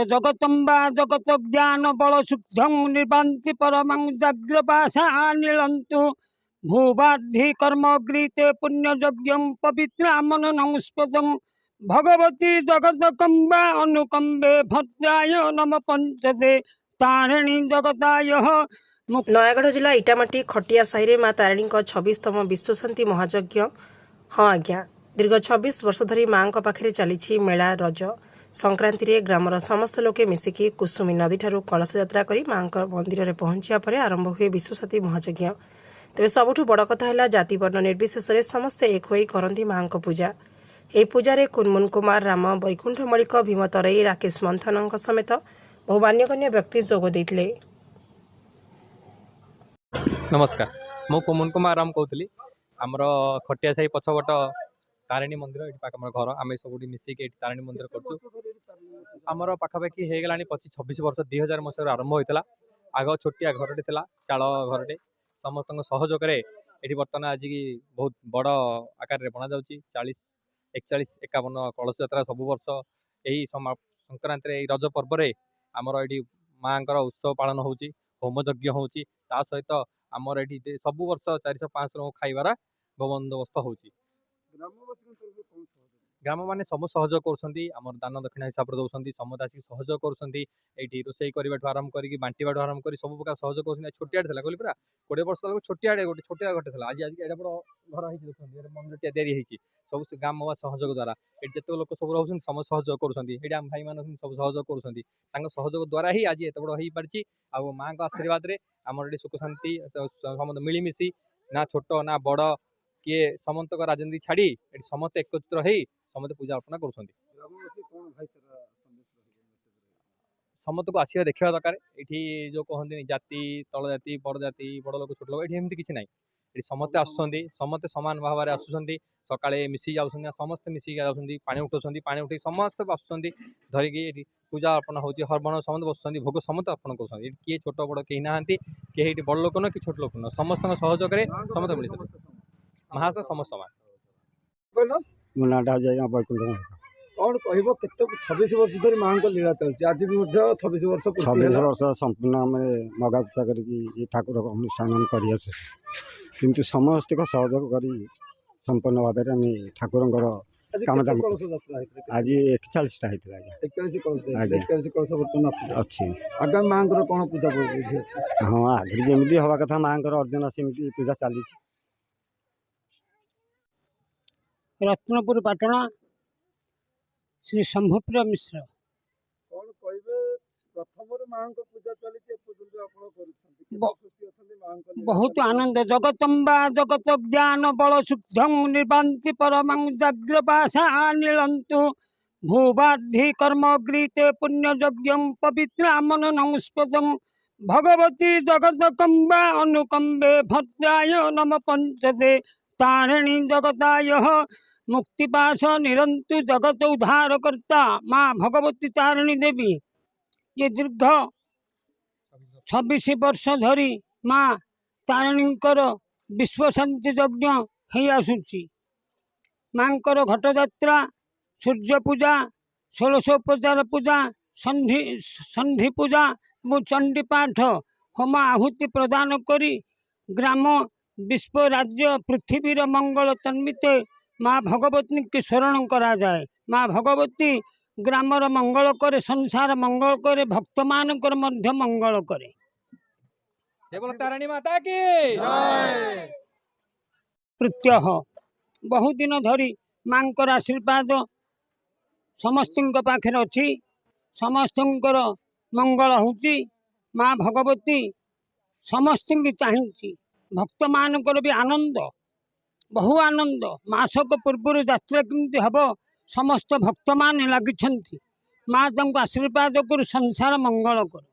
जगतम्बा जगत ज्ञान बल शुद्धं निर्वान्ति परमं जाग्रपाशा नीलन्तु भूवार्धि कर्मगृते पुण्ययज्ञं पवित्रामननं स्पदं भगवती जगदकम्बा अनुकम्बे भद्राय नम पंचदे तारिणी जगताय। नयागढ़ जिला इटामाटी खटिया साहि माँ तारिणी 26तम विश्वशांति महायज्ञ। हाँ आज्ञा, दीर्घ 26 वर्ष धरी माँ पाखे चली मेला रज संक्रांति ग्रामर समस्त लोके मिसिकी कुसुमी नदी ठारू कलश यात्रा कर माँ मंदिर में पहुंचा पर आरंभ हुए विश्वशांति महायज्ञ। तेज सबुठ बड़ कथा है जाति वर्ण निर्विशेष समस्ते एक होई करती माँ पूजा। यह पूजा कुनमुन कुमार राम वैकुंठ मलिक भीम तरई राकेश मंथन समेत बहु मान्यगण्य व्यक्ति जोग देते। नमस्कार, मु कुमुन कुमार राम कहती आमर खटिया साही पछपट तारिणी मंदिर ये पाख घर आम सब मिसिक तारिणी मंदिर करमर पाखापाखि हो गला 25-26 वर्ष 2000 मसीह आरंभ होता। आग छोटिया घरटे था चाल घरटे समस्त सहयोग ये बर्तमान आज की बहुत बड़ आकार बना जा 40, 41, 51 कलश यात्रा सब वर्ष यही संक्रांति रज पर्व आमर ये माँ उत्सव पालन हो होम यज्ञ हो सहित आमर ये सब वर्ष 400-500 लोक खाइबार बंदोबस्त हो। ग्राम मैंने सब सहयोग कर दान दक्षिणा हिसाब से दौरान समस्त आसिक सहयोग कर रोषे करने आरंभ कर बांटा आरंभ कर सब प्रकार सहयोग कर छोटिया कहली पूरा 20 वर्ष तक छोटिया गोटे छोटिया घटे था आज एडे बड़ घर देखते मंदिर तैयारी सब गाँव सहयोग द्वारा ये जिते लोक सब रोच सम सहयोग कर आम भाई मान सब सहयोग कर सहयोग द्वारा ही आज एत बड़ हो पार्टी। आ माँ का आशीर्वाद रे आमर ये सुख शांति समस्त मिलमिशी ना छोट ना बड़ किए समस्त राजनीति छाड़ी समस्त एकत्र हो समस्त पूजा अर्पणा कर समस्त को आसिया देखा दरकार। ये जो कहते जाति तल जाति बड़ लोक छोट लोक ये किसी ना ये समस्ते आसुँच समस्ते सामान भाव में आसुँच सका मिसी जा समस्ते मिसिक पानी उठाऊँ पानी उठे समस्त आसुँच धरिकी पूजा अर्पण हो हरबण समस्त बसुँच भोग समस्त अर्पण कर किए छोट बड़ कहीं ना किए बड़ लोक न कि छोट लोक न समस्त सहयोग समस्त मिलते महात्मा समस्त समान मो नाटा वैकुंठ कौन कह 26 वर्ष धरी माँ लीला चलती आज भी 26 वर्ष 26 वर्ष संपूर्ण आम मगाचा कर ठाकुर अनुष्ठान कर समस्त सहयोग कर संपूर्ण भाव में ठाकुर काम आज 41टा अच्छी आगामी माँ कौन पूजा हाँ आगे जमी हवा कथा माँ अर्जन सेमती पूजा चली। रत्नपुर पाटणा श्री शंभुप्रिय मिश्र कौन कहे प्रथम माँ पूजा चली बहुत आनंद जगतम्बा जगत ज्ञान बल शुद्धं निर्वान्ति परमं जाग्रपाशा नीलन्तु भूवार्धि कर्मगृते पुण्ययज्ञं पवित्रामननं स्पदं भगवती जगदकम्बा अनुकम्बे भद्राय नम पंचदे तारिणी जगताय। मुक्तिपाश निरंतु जगत उद्धार करता माँ भगवती तारिणी देवी ये दीर्घ 26 वर्ष धरी माँ तारिणींकर विश्वशांति यज्ञ हो आसुची। माँकर घटयात्रा सूर्य पूजा 16उपचार पूजा संधि पूजा और चंडी पाठ होम आहुति प्रदान करी ग्राम विश्व राज्य पृथ्वीर मंगल तन्मिते माँ भगवती की शरण करा जाए। माँ भगवती ग्रामर मंगल करे संसार मंगल करे भक्त मानकर मध्य मंगल करे। तारिणी माता की प्रत्यह बहु दिन धरी माँकर आशीर्वाद समस्त पाखे अच्छी समस्त मंगल होची। माँ भगवती समस्त की चाहिए भक्त मानकर भी आनंद बहु आनंद मासक पूर्व यात्रा केमती हम समस्त भक्त मान लगी माँ आशीर्वाद कर संसार मंगल कर।